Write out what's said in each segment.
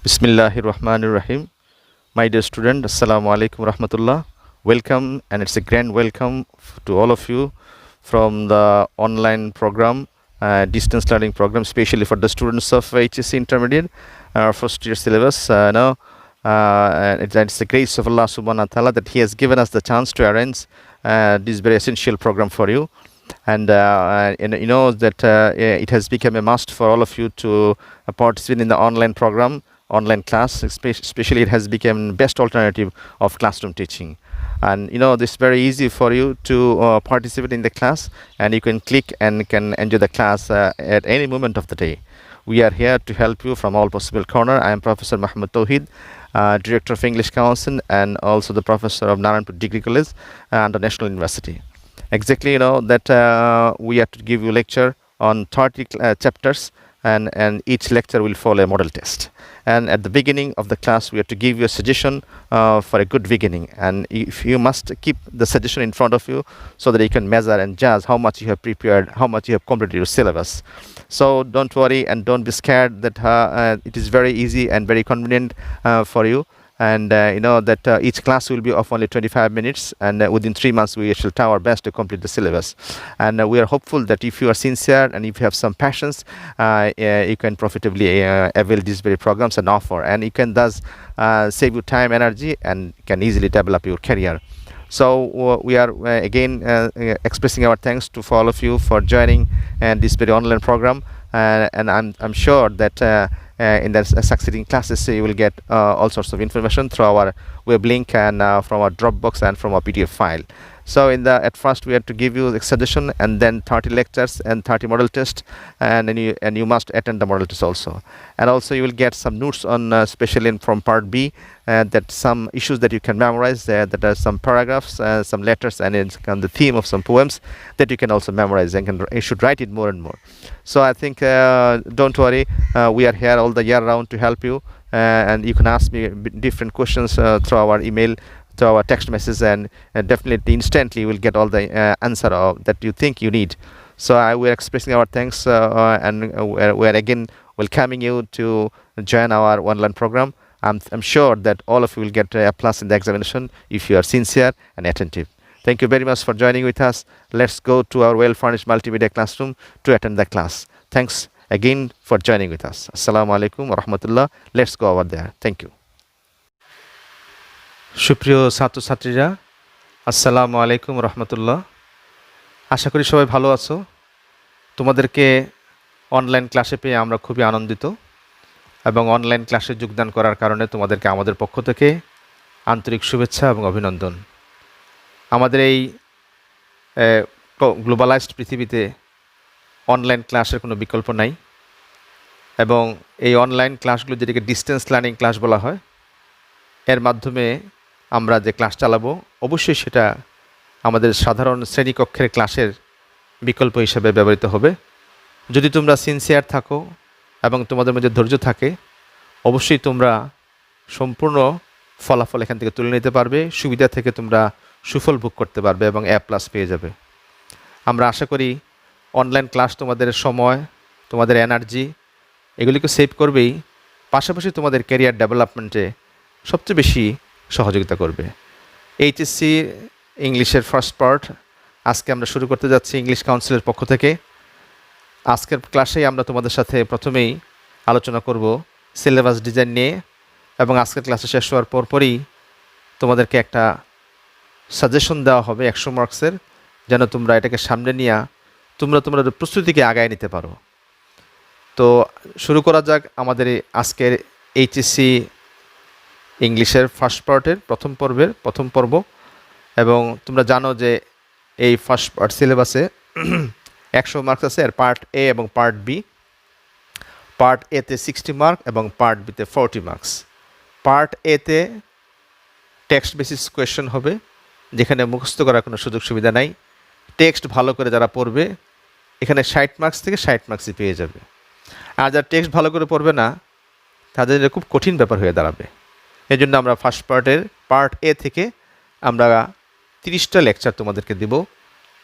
Bismillahir Rahmanir Rahim. My dear student, Assalamu alaikum rahmatullah. Welcome, and it's a grand welcome to all of you from the online program, distance learning program, especially for the students of HSC Intermediate, our first year syllabus. It's the grace of Allah subhanahu wa ta'ala that He has given us the chance to arrange this very essential program for you. And you know that it has become a must for all of you to participate in the online program, online class. Especially it has become best alternative of classroom teaching. And you know, this is very easy for you to participate in the class, and you can click and can enjoy the class at any moment of the day. We are here to help you from all possible corner. I am Professor Muhammad Tawhid, Director of English Council, and also the Professor of Narayanpur Degree College and the National University. Exactly, you know that we have to give you lecture on 30 chapters, and each lecture will follow a model test. And at the beginning of the class, we have to give you a suggestion for a good beginning, and if you must keep the suggestion in front of you so that you can measure and judge how much you have prepared, how much you have completed your syllabus. So don't worry and don't be scared that it is very easy and very convenient for you. And you know that each class will be of only 25 minutes, and within 3 months we shall try our best to complete the syllabus. And we are hopeful that if you are sincere and if you have some passions, you can profitably avail these very programs and offer, and you can thus save your time, energy, and can easily develop your career. So we are again expressing our thanks to all of you for joining this very online program, and I'm sure that in the succeeding classes you will get all sorts of information through our web link and from our Dropbox and from our PDF file. So at first we have to give you the suggestion, and then 30 lectures and 30 model tests, and you must attend the model test also. And also you will get some notes on especially from part B, that some issues that you can memorize, that are some paragraphs, some letters, and it's on the theme of some poems that you can also memorize, and you should write it more and more. So I think don't worry, we are here all the year round to help you, and you can ask me different questions through our email, to our text message, and definitely instantly you will get all the answer that you think you need. So we are expressing our thanks, and we are again welcoming you to join our online program. I'm sure that all of you will get a plus in the examination if you are sincere and attentive. Thank you very much for joining with us. Let's go to our well-furnished multimedia classroom to attend the class. Thanks again for joining with us. Assalamu alaikum wa rahmatullah. Let's go over there. Thank you. সুপ্রিয় ছাত্রছাত্রীরা, আসসালামু আলাইকুম রহমতুল্লাহ। আশা করি সবাই ভালো আছো। তোমাদেরকে online ক্লাসে পেয়ে আমরা খুবই আনন্দিত, এবং অনলাইন ক্লাসে যোগদান করার কারণে তোমাদেরকে আমাদের পক্ষ থেকে আন্তরিক শুভেচ্ছা এবং অভিনন্দন। আমাদের এই গ্লোবালাইজড পৃথিবীতে অনলাইন ক্লাসের কোনো বিকল্প নাই, এবং এই অনলাইন ক্লাসগুলো যেটাকে ডিস্টেন্স লার্নিং ক্লাস বলা হয়, এর মাধ্যমে আমরা যে ক্লাস চালাবো অবশ্যই সেটা আমাদের সাধারণ শ্রেণীকক্ষের ক্লাসের বিকল্প হিসেবে ব্যবহৃত হবে। যদি তোমরা সিনসিয়ার থাকো এবং তোমাদের মধ্যে ধৈর্য থাকে, অবশ্যই তোমরা সম্পূর্ণ ফলাফল এখান থেকে তুলে নিতে পারবে, সুবিধা থেকে তোমরা সুফল ভোগ করতে পারবে এবং A+ পেয়ে যাবে। আমরা আশা করি অনলাইন ক্লাস তোমাদের সময়, তোমাদের এনার্জি এগুলিকে সেভ করবেই, পাশাপাশি তোমাদের ক্যারিয়ার ডেভেলপমেন্টে সবচেয়ে বেশি সহযোগিতা করবে। এইচএসসি ইংলিশের ফার্স্ট পার্ট আজকে আমরা শুরু করতে যাচ্ছি ইংলিশ কাউন্সিলের পক্ষ থেকে। আজকের ক্লাসেই আমরা তোমাদের সাথে প্রথমেই আলোচনা করব সিলেবাস ডিজাইন নিয়ে, এবং আজকের ক্লাসে শেষ হওয়ার পরপরই তোমাদেরকে একটা সাজেশন দেওয়া হবে 100 মার্কসের, যেন তোমরা এটাকে সামনে নিয়ে তোমাদের প্রস্তুতিকে আগায় নিতে পারো। তো শুরু করা যাক আমাদের আজকের এইচএসসি ইংলিশের ফার্স্ট পার্টের প্রথম পর্ব। এবং তোমরা জানো যে এই ফার্স্ট পার্ট সিলেবাসে 100 মার্কস আছে, আর পার্ট এ এবং পার্ট বি। পার্ট এতে 60 মার্ক এবং পার্ট বিতে 40 মার্কস। পার্ট এতে টেক্সট বেসিস কোয়েশ্চেন হবে, যেখানে মুখস্থ করার কোনো সুযোগ সুবিধা নাই। টেক্সট ভালো করে যারা পড়বে এখানে 60 মার্কস থেকে 60 মার্কসই পেয়ে যাবে, আর যারা টেক্সট ভালো করে পড়বে না তাদের খুব কঠিন ব্যাপার হয়ে দাঁড়াবে। এই জন্য আমরা ফার্স্ট পার্ট এ থেকে আমরা 30টা লেকচার তোমাদেরকে দেব।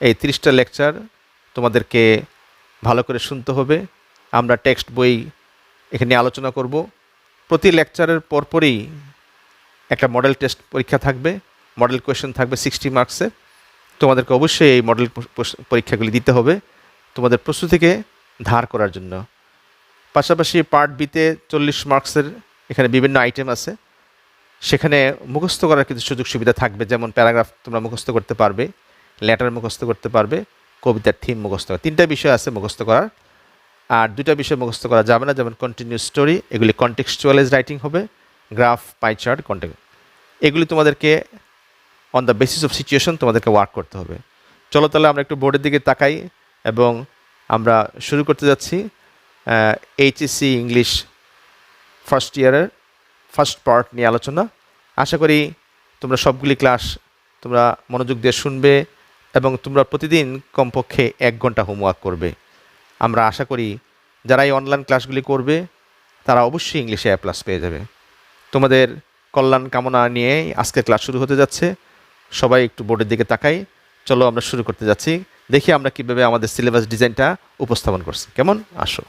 এই 30টা লেকচার তোমাদেরকে ভালো করে শুনতে হবে। আমরা টেক্সট বই এখানে আলোচনা করব। প্রতি লেকচারের পরপরই একটা মডেল টেস্ট পরীক্ষা থাকবে, মডেল কোয়েশ্চেন থাকবে 60 মার্কসের। তোমাদেরকে অবশ্যই এই মডেল পরীক্ষাগুলি দিতে হবে তোমাদের প্রস্তুতিকে ধার করার জন্য। পাশাপাশি পার্ট বিতে 40 মার্কসের এখানে বিভিন্ন আইটেম আছে, সেখানে মুখস্থ করার কিছু সুযোগ সুবিধা থাকবে, যেমন প্যারাগ্রাফ তোমরা মুখস্থ করতে পারবে, লেটার মুখস্থ করতে পারবে, কবিতার থিম মুখস্থ করা। 3টা বিষয় আছে মুখস্থ করার, আর 2টা বিষয় মুখস্থ করা যাবে না, যেমন কন্টিনিউয়াস স্টোরি, এগুলি কন্টেক্সচুয়ালাইজ রাইটিং হবে, গ্রাফ, পাই চার্ট, কন্টেক্ট, এগুলি তোমাদেরকে on the basis of situation তোমাদেরকে ওয়ার্ক করতে হবে। চলো তাহলে আমরা একটু বোর্ডের দিকে তাকাই এবং আমরা শুরু করতে যাচ্ছি এইচএসসি ইংলিশ ফার্স্ট ইয়ারের ফার্স্ট পার্ট নিয়ে আলোচনা। আশা করি তোমরা সবগুলি ক্লাস তোমরা মনোযোগ দিয়ে শুনবে এবং তোমরা প্রতিদিন কমপক্ষে 1 ঘন্টা হোমওয়ার্ক করবে। আমরা আশা করি যারা এই অনলাইন ক্লাসগুলি করবে তারা অবশ্যই ইংলিশে A+ পেয়ে যাবে। তোমাদের কল্যাণ কামনা নিয়ে আজকের ক্লাস শুরু হতে যাচ্ছে। সবাই একটু বোর্ডের দিকে তাকাই। চলো আমরা শুরু করতে যাচ্ছি। দেখি আমরা কীভাবে আমাদের সিলেবাস ডিজাইনটা উপস্থাপন করছি। কেমন? আসো।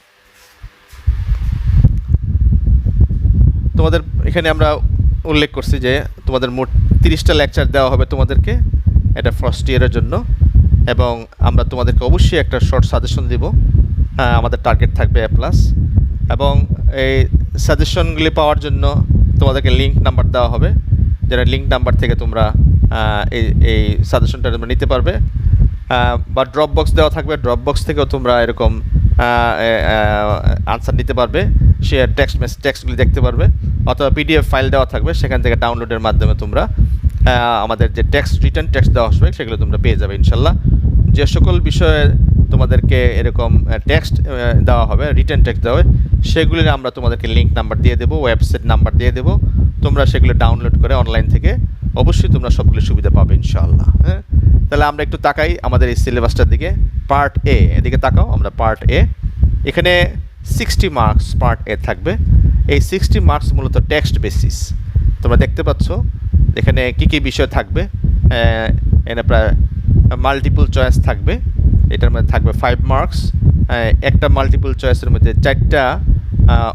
তোমাদের এখানে আমরা উল্লেখ করছি যে তোমাদের মোট 30টা লেকচার দেওয়া হবে তোমাদেরকে, এটা ফার্স্ট ইয়ারের জন্য, এবং আমরা তোমাদেরকে অবশ্যই একটা শর্ট সাজেশন দিব। আমাদের টার্গেট থাকবে A+, এবং এই সাজেশনগুলি পাওয়ার জন্য তোমাদেরকে লিঙ্ক নাম্বার দেওয়া হবে, যেটা লিঙ্ক নাম্বার থেকে তোমরা এই সাজেশনটা তোমরা নিতে পারবে, বা ড্রপ বক্স দেওয়া থাকবে, ড্রপ বক্স থেকেও তোমরা এরকম আনসার নিতে পারবে, সে টেক্সটগুলি দেখতে পারবে, অথবা PDF ফাইল দেওয়া থাকবে, সেখান থেকে ডাউনলোডের মাধ্যমে তোমরা আমাদের যে রিটার্ন টেক্সট দেওয়া হবে সেগুলো তোমরা পেয়ে যাবে ইনশাল্লাহ। যে সকল বিষয়ে তোমাদেরকে এরকম টেক্সট দেওয়া হবে, রিটার্ন টেক্সট দেওয়া হবে, সেগুলির আমরা তোমাদেরকে লিঙ্ক নাম্বার দিয়ে দেবো, ওয়েবসাইট নাম্বার দিয়ে দেবো, তোমরা সেগুলো ডাউনলোড করে অনলাইন থেকে অবশ্যই তোমরা সবগুলো সুবিধা পাবে ইনশাআল্লাহ। হ্যাঁ, তাহলে আমরা একটু তাকাই আমাদের এই সিলেবাসটার দিকে। পার্ট A এদিকে তাকাও, আমরা পার্ট A, এখানে 60 মার্কস পার্ট A থাকবে। এই 60 মার্কস মূলত টেক্সট বেসিস। তোমরা দেখতে পাচ্ছ এখানে কী কী বিষয় থাকবে। এখানে প্রায় মাল্টিপল চয়েস থাকবে, এটার মধ্যে থাকবে 5 মার্কস। একটা মাল্টিপল চয়েসের মধ্যে 4টা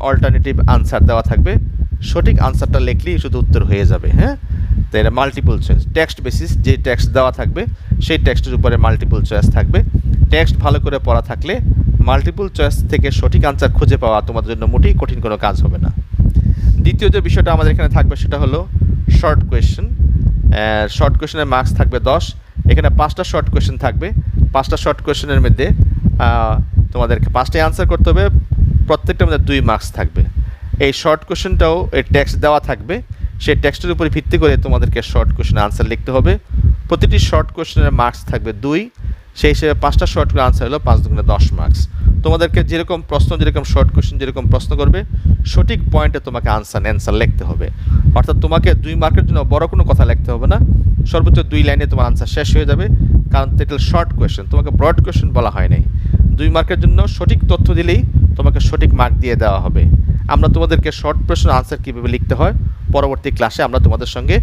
অল্টারনেটিভ আনসার দেওয়া থাকবে, সঠিক আনসারটা লিখলেই শুধু উত্তর হয়ে যাবে। হ্যাঁ, তো এটা মাল্টিপল চয়েস টেক্সট বেসিস, যে টেক্সট দেওয়া থাকবে সেই টেক্সটের উপরে মাল্টিপল চয়েস থাকবে। টেক্সট ভালো করে পড়া থাকলে মাল্টিপল চয়েস থেকে সঠিক আনসার খুঁজে পাওয়া তোমাদের জন্য মোটেই কঠিন কোনো কাজ হবে না। দ্বিতীয় যে বিষয়টা আমাদের এখানে থাকবে সেটা হলো শর্ট কোয়েশ্চেন। শর্ট কোয়েশ্চেনের মার্কস থাকবে 10। এখানে 5টা শর্ট কোয়েশ্চেন থাকবে। 5টা শর্ট কোয়েশ্চেনের মধ্যে তোমাদেরকে 5টাই আনসার করতে হবে, প্রত্যেকটার মধ্যে 2 মার্কস থাকবে। এই শর্ট কোয়েশ্চেনটাও এই টেক্সট দেওয়া থাকবে, সেই টেক্সটের উপরে ভিত্তি করে তোমাদেরকে শর্ট কোয়েশ্চেনের আনসার লিখতে হবে। প্রতিটি শর্ট কোয়েশ্চেনের মার্কস থাকবে 2, সেই হিসেবে 5টা শর্ট করে আনসার হলো 5 দুগুণে 10 মার্কস। তোমাদেরকে যেরকম প্রশ্ন, যেরকম শর্ট কোয়েশ্চেন যেরকম প্রশ্ন করবে, সঠিক পয়েন্টে তোমাকে অ্যান্সার লিখতে হবে। অর্থাৎ তোমাকে 2 মার্কের জন্য বড় কোনো কথা লিখতে হবে না, সর্বোচ্চ 2 লাইনে তোমার আনসার শেষ হয়ে যাবে, কারণ এটা শর্ট কোয়েশ্চেন, তোমাকে ব্রড কোয়েশ্চেন বলা হয় নাই। 2 মার্কের জন্য সঠিক তথ্য দিলেই তোমাকে সঠিক মার্ক দিয়ে দেওয়া হবে। আমরা তোমাদেরকে শর্ট প্রশ্নের আনসার কীভাবে লিখতে হয় পরবর্তী ক্লাসে আমরা তোমাদের সঙ্গে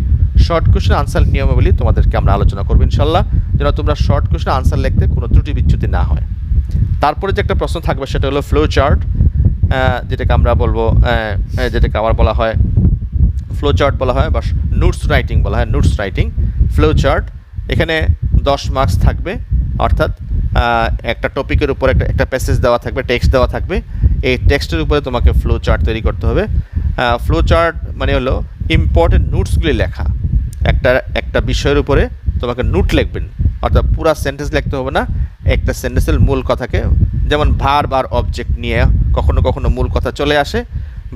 শর্ট কোয়েশ্চেন আনসার নিয়মাবলী তোমাদেরকে আমরা আলোচনা করবো ইনশাল্লাহ, যেন তোমরা শর্ট কোয়েশ্চেন আনসার লিখতে কোনো ত্রুটি বিচ্যুতি না হয়। তারপরে যে একটা প্রশ্ন থাকবে সেটা হলো ফ্লো চার্ট, যেটাকে আমরা বলবো, যেটাকে আবার বলা হয় ফ্লো চার্ট বলা হয়, বা নোটস রাইটিং বলা হয়, নোটস রাইটিং ফ্লো চার্ট। এখানে 10 মার্কস থাকবে, অর্থাৎ একটা টপিকের উপর একটা প্যাসেজ দেওয়া থাকবে, টেক্সট দেওয়া থাকবে, এই টেক্সটের উপরে তোমাকে ফ্লো চার্ট তৈরি করতে হবে। ফ্লো চার্ট মানে হলো ইম্পর্টেন্ট নোটসগুলি লেখা, একটা বিষয়ের উপরে তোমাকে নোট লিখবেন, অর্থাৎ পুরো সেন্টেন্স লিখতে হবে না, একটা সেন্টেন্সের মূল কথাকে, যেমন ভার্ব আর অবজেক্ট নিয়ে কখনো কখনো মূল কথা চলে আসে,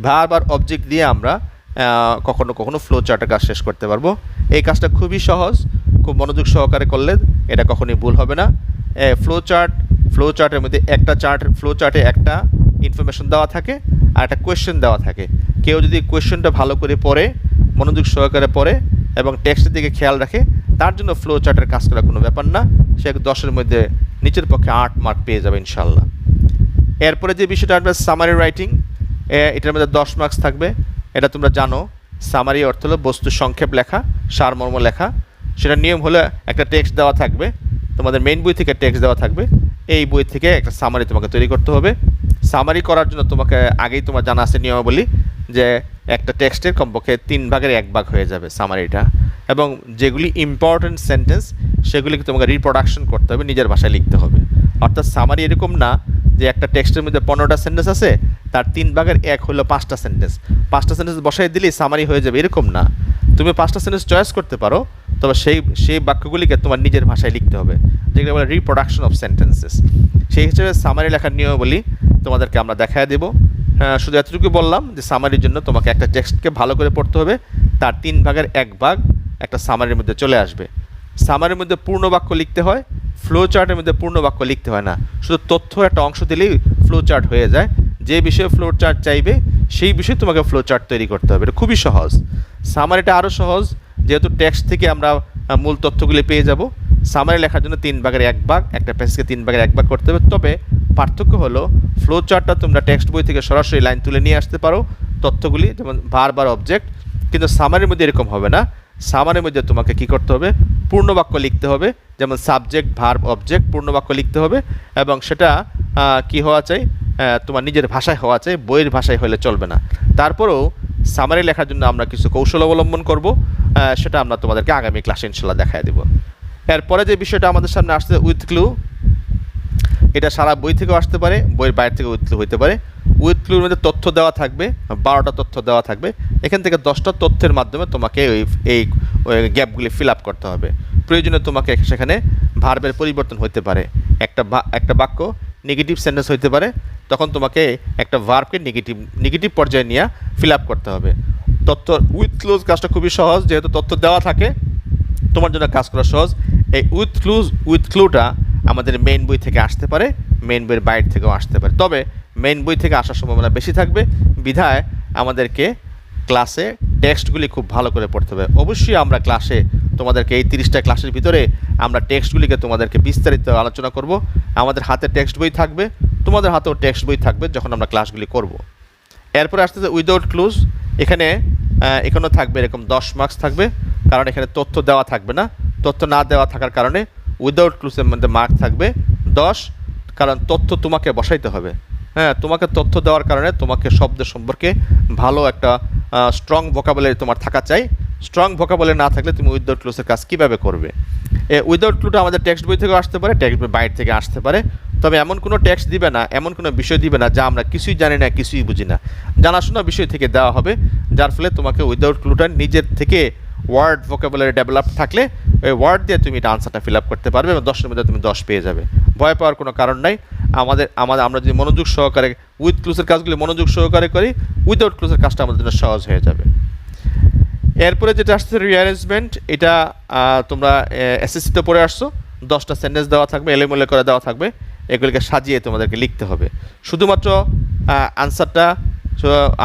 ভার্ব আর অবজেক্ট দিয়ে আমরা কখনো কখনো ফ্লো চার্টের কাজ শেষ করতে পারবো। এই কাজটা খুবই সহজ, খুব মনোযোগ সহকারে করলে এটা কখনোই ভুল হবে না। ফ্লো চার্টের মধ্যে ফ্লো চার্টে একটা ইনফরমেশন দেওয়া থাকে আর একটা কোয়েশ্চেন দেওয়া থাকে। কেউ যদি কোয়েশ্চেনটা ভালো করে পড়ে, মনোযোগ সহকারে পড়ে এবং টেক্সটের দিকে খেয়াল রাখে, তার জন্য ফ্লো চার্টের কাজ করা কোনো ব্যাপার না, সে 10-এর মধ্যে নিচের পক্ষে 8 মার্ক পেয়ে যাবে ইনশাল্লাহ। এরপরে যে বিষয়টা আসবে সামারি রাইটিং, এটার মধ্যে 10 মার্কস থাকবে। এটা তোমরা জানো, সামারি অর্থ হলো বস্তু সংক্ষেপ লেখা, সারমর্ম লেখা। সেটা নিয়ম হলো একটা টেক্সট দেওয়া থাকবে, তোমাদের মেইন বই থেকে টেক্সট দেওয়া থাকবে, এই বই থেকে একটা সামারি তোমাকে তৈরি করতে হবে। সামারি করার জন্য তোমাকে আগেই তোমার জানা আছে নিয়মাবলী, যে একটা টেক্সটের কমপক্ষে 3 ভাগের 1 ভাগ হয়ে যাবে সামারিটা, এবং যেগুলি ইম্পর্টেন্ট সেন্টেন্স সেগুলিকে তোমাকে রিপ্রোডাকশন করতে হবে, নিজের ভাষায় লিখতে হবে। অর্থাৎ সামারি এরকম না যে একটা টেক্সটের মধ্যে 15টা সেন্টেন্স আছে, তার 3 ভাগের 1 হলো 5টা সেন্টেন্স, 5টা সেন্টেন্স বসাই দিলেই সামারি হয়ে যাবে, এরকম না। তুমি 5টা সেন্টেন্স চয়েস করতে পারো, তবে সেই বাক্যগুলিকে তোমার নিজের ভাষায় লিখতে হবে, যেগুলো বলে রিপ্রোডাকশন অফ সেন্টেন্সেস। সেই হিসেবে সামারি লেখার নিয়মাবলী তোমাদেরকে আমরা দেখায় দেবো। শুধু এতটুকু বললাম যে সামারির জন্য তোমাকে একটা টেক্সটকে ভালো করে পড়তে হবে, তার 3 ভাগের 1 ভাগ একটা সামারির মধ্যে চলে আসবে। সামারির মধ্যে পূর্ণ বাক্য লিখতে হয়, ফ্লো চার্টের মধ্যে পূর্ণ বাক্য লিখতে হয় না, শুধু তথ্য একটা অংশ দিলেই ফ্লো চার্ট হয়ে যায়। যে বিষয়ে ফ্লো চার্ট চাইবে সেই বিষয়ে তোমাকে ফ্লো চার্ট তৈরি করতে হবে, এটা খুবই সহজ। সামারিটা আরও সহজ, যেহেতু টেক্সট থেকে আমরা মূল তথ্যগুলি পেয়ে যাব। সামারি লেখার জন্য 3 ভাগের 1 ভাগ, একটা পেজকে 3 ভাগের 1 ভাগ করতে হবে। তবে পার্থক্য হলো ফ্লো চার্টটা তোমরা টেক্সট বই থেকে সরাসরি লাইন তুলে নিয়ে আসতে পারো তথ্যগুলি, যেমন বারবার অবজেক্ট, কিন্তু সামারির মধ্যে এরকম হবে না। সামারির মধ্যে তোমাকে কি করতে হবে, পূর্ণ বাক্য লিখতে হবে, যেমন সাবজেক্ট ভার্ব অবজেক্ট পূর্ণ বাক্য লিখতে হবে, এবং সেটা কি হওয়া চাই, তোমার নিজের ভাষায় হওয়া চাই, বইয়ের ভাষায় হলে চলবে না। তারপরেও সামারি লেখার জন্য আমরা কিছু কৌশল অবলম্বন করব, সেটা আমরা তোমাদেরকে আগামী ক্লাসে ইনশাল্লাহ দেখায় দেব। এরপরে যে বিষয়টা আমাদের সামনে আসছে উইথ ক্লু, এটা সারা বই থেকেও আসতে পারে, বইয়ের বাইরে থেকে উইথ ক্লু হতে পারে। উইথ ক্লুর মধ্যে তথ্য দেওয়া থাকবে, 12টা তথ্য দেওয়া থাকবে, এখান থেকে 10টা তথ্যের মাধ্যমে তোমাকে এই গ্যাপগুলি ফিল আপ করতে হবে। প্রয়োজনে তোমাকে সেখানে ভার্বের পরিবর্তন হতে পারে, একটা বাক্য নেগেটিভ সেন্টেন্স হতে পারে, তখন তোমাকে একটা ভার্বকে নেগেটিভ পর্যায়ে নিয়ে ফিল আপ করতে হবে। তথ্য উইথ ক্লুজ কাজটা খুবই সহজ, যেহেতু তথ্য দেওয়া থাকে তোমার জন্য কাজ করা সহজ। এই উইথ ক্লুটা আমাদের মেইন বই থেকে আসতে পারে, মেইন বইয়ের বাইরে থেকেও আসতে পারে, তবে মেইন বই থেকে আসার সম্ভাবনা বেশি থাকবে, বিধায় আমাদেরকে ক্লাসে টেক্সটগুলি খুব ভালো করে পড়তে হবে। অবশ্যই আমরা ক্লাসে তোমাদেরকে এই 30টা ক্লাসের ভিতরে আমরা টেক্সটগুলিকে তোমাদেরকে বিস্তারিত আলোচনা করব। আমাদের হাতে টেক্সট বই থাকবে, তোমাদের হাতেও টেক্সট বই থাকবে যখন আমরা ক্লাসগুলি করব। এরপরে আসতেছে উইদাউট ক্লুজ, এখানেও থাকবে এরকম 10 মার্কস থাকবে, কারণ এখানে তথ্য দেওয়া থাকবে না। তথ্য না দেওয়া থাকার কারণে উইদাউট ক্লুজের মধ্যে মার্ক থাকবে 10, কারণ তথ্য তোমাকে বসাইতে হবে। তোমাকে তথ্য দেওয়ার কারণে তোমাকে শব্দ সম্পর্কে ভালো একটা স্ট্রং ভোকাবুলারি তোমার থাকা চাই। স্ট্রং ভোকাবুলারি না থাকলে তুমি উইদাউট ক্লুজের কাজ কীভাবে করবে? উইদাউট ক্লুটা আমাদের টেক্সট বই থেকেও আসতে পারে, টেক্সট বই বাইরে থেকে আসতে পারে, তবে এমন কোনো টেক্সট দিবে না, এমন কোনো বিষয় দিবে না যা আমরা কিছুই জানি না, কিছুই বুঝি না, জানাশোনা বিষয় থেকে দেওয়া হবে, যার ফলে তোমাকে উইদাউট ক্লুটা নিজের থেকে ওয়ার্ড ভোকাবুলারি ডেভেলপ থাকলে ওই ওয়ার্ড দিয়ে তুমি এটা আনসারটা ফিল আপ করতে পারবে এবং 10এর মধ্যে তুমি 10 পেয়ে যাবে। ভয় পাওয়ার কোনো কারণ নাই। আমরা যদি মনোযোগ সহকারে উইথ ক্লুজের কাজগুলি মনোযোগ সহকারে করি, উইদাউট ক্লুজের কাজটা আমাদের জন্য সহজ হয়ে যাবে। এরপরে যেটা আসছে রিঅ্যারেঞ্জমেন্ট, এটা তোমরা এসএসসিতে পড়ে আসছো, 10টা সেন্টেন্স দেওয়া থাকবে, এলোমেলো করে দেওয়া থাকবে, এগুলিকে সাজিয়ে তোমাদেরকে লিখতে হবে। শুধুমাত্র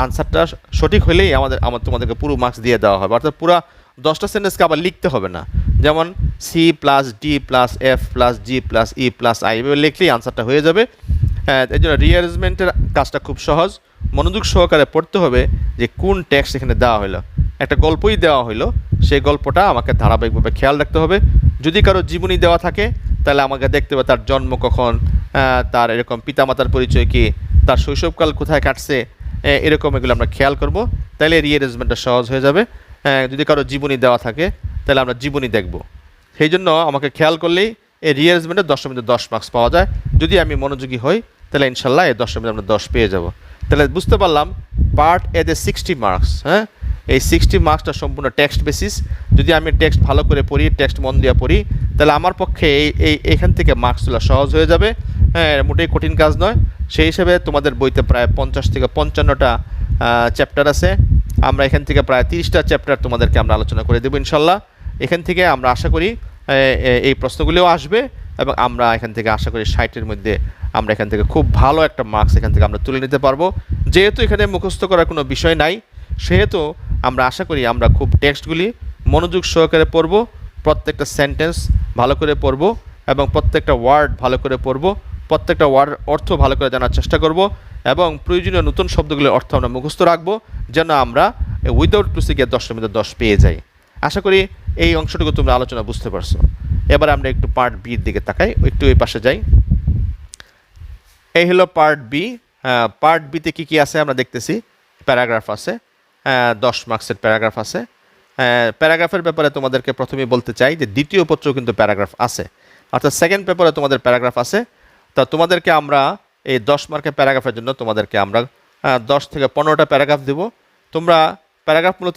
আনসারটা সঠিক হলেই তোমাদেরকে পুরো মার্কস দিয়ে দেওয়া হবে, অর্থাৎ পুরো 10টা সেন্টেন্সকে আবার লিখতে হবে না। যেমন C+D+F+G+E+I এভাবে লিখলেই আনসারটা হয়ে যাবে। এই জন্য রিঅ্যারেঞ্জমেন্টের কাজটা খুব সহজ, মনোযোগ সহকারে পড়তে হবে যে কোন টেক্সট এখানে দেওয়া হলো। একটা গল্পই দেওয়া হলো, সেই গল্পটা আমাকে ধারাবাহিকভাবে খেয়াল রাখতে হবে। যদি কারো জীবনী দেওয়া থাকে তাহলে আমাকে দেখতে হবে তার জন্ম কখন, তার এরকম পিতামাতার পরিচয় কি, তার শৈশবকাল কোথায় কাটছে, এরকম এগুলো আমরা খেয়াল করব, তাহলে রিঅ্যারেঞ্জমেন্টটা সহজ হয়ে যাবে। যদি কারো জীবনী দেওয়া থাকে তাহলে আমরা জীবনী দেখব। সেই জন্য আমাকে খেয়াল করলেই এই রিঅ্যারেঞ্জমেন্টে 10এর মধ্যে 10 মার্কস পাওয়া যায়। যদি আমি মনোযোগী হই তাহলে ইনশাল্লাহ এই 10এর মধ্যে আমরা 10 পেয়ে যাব। তাহলে বুঝতে পারলাম পার্ট এ তে 60 মার্কস, এই 60 মার্কসটা সম্পূর্ণ টেক্সট বেসিস। যদি আমি টেক্সট ভালো করে পড়ি, টেক্সট মন দিয়ে পড়ি, তাহলে আমার পক্ষে এইখান থেকে মার্কস তোলা সহজ হয়ে যাবে। মোটেই কঠিন কাজ নয়। সেই হিসেবে তোমাদের বইতে প্রায় 50 থেকে 55টা চ্যাপ্টার আছে। আমরা এখান থেকে প্রায় 30টা চ্যাপ্টার তোমাদেরকে আমরা আলোচনা করে দেবো ইনশাল্লাহ। এখান থেকে আমরা আশা করি এই প্রশ্নগুলিও আসবে, এবং আমরা এখান থেকে আশা করি 60-এর মধ্যে আমরা এখান থেকে খুব ভালো একটা মার্কস এখান থেকে আমরা তুলে নিতে পারবো। যেহেতু এখানে মুখস্থ করার কোনো বিষয় নাই, সেহেতু আমরা আশা করি আমরা খুব টেক্সটগুলি মনোযোগ সহকারে পড়ব, প্রত্যেকটা সেন্টেন্স ভালো করে পড়ব, এবং প্রত্যেকটা ওয়ার্ড ভালো করে পড়ব, প্রত্যেকটা ওয়ার্ড অর্থ ভালো করে জানার চেষ্টা করব, এবং প্রয়োজনীয় নতুন শব্দগুলির অর্থ আমরা মুখস্থ রাখবো, যেন আমরা উইদাউট ক্লুজে গিয়ে 10এর মধ্যে 10 পেয়ে যাই। আশা করি এই অংশটুকু তোমরা আলোচনা বুঝতে পারছো। এবার আমরা একটু পার্ট বির দিকে তাকাই, একটু এই পাশে যাই। এই হলো পার্ট বি। পার্ট বিতে কী কী আছে আমরা দেখতেছি। প্যারাগ্রাফ আছে, 10 মার্কসের প্যারাগ্রাফ আছে। প্যারাগ্রাফের ব্যাপারে তোমাদেরকে প্রথমেই বলতে চাই যে দ্বিতীয় পত্রেও কিন্তু প্যারাগ্রাফ আছে, অর্থাৎ সেকেন্ড পেপারে তোমাদের প্যারাগ্রাফ আছে। তা তোমাদেরকে আমরা এই 10 মার্কের প্যারাগ্রাফের জন্য তোমাদেরকে আমরা 10 থেকে 15টা প্যারাগ্রাফ দেব। তোমরা প্যারাগ্রাফ মূলত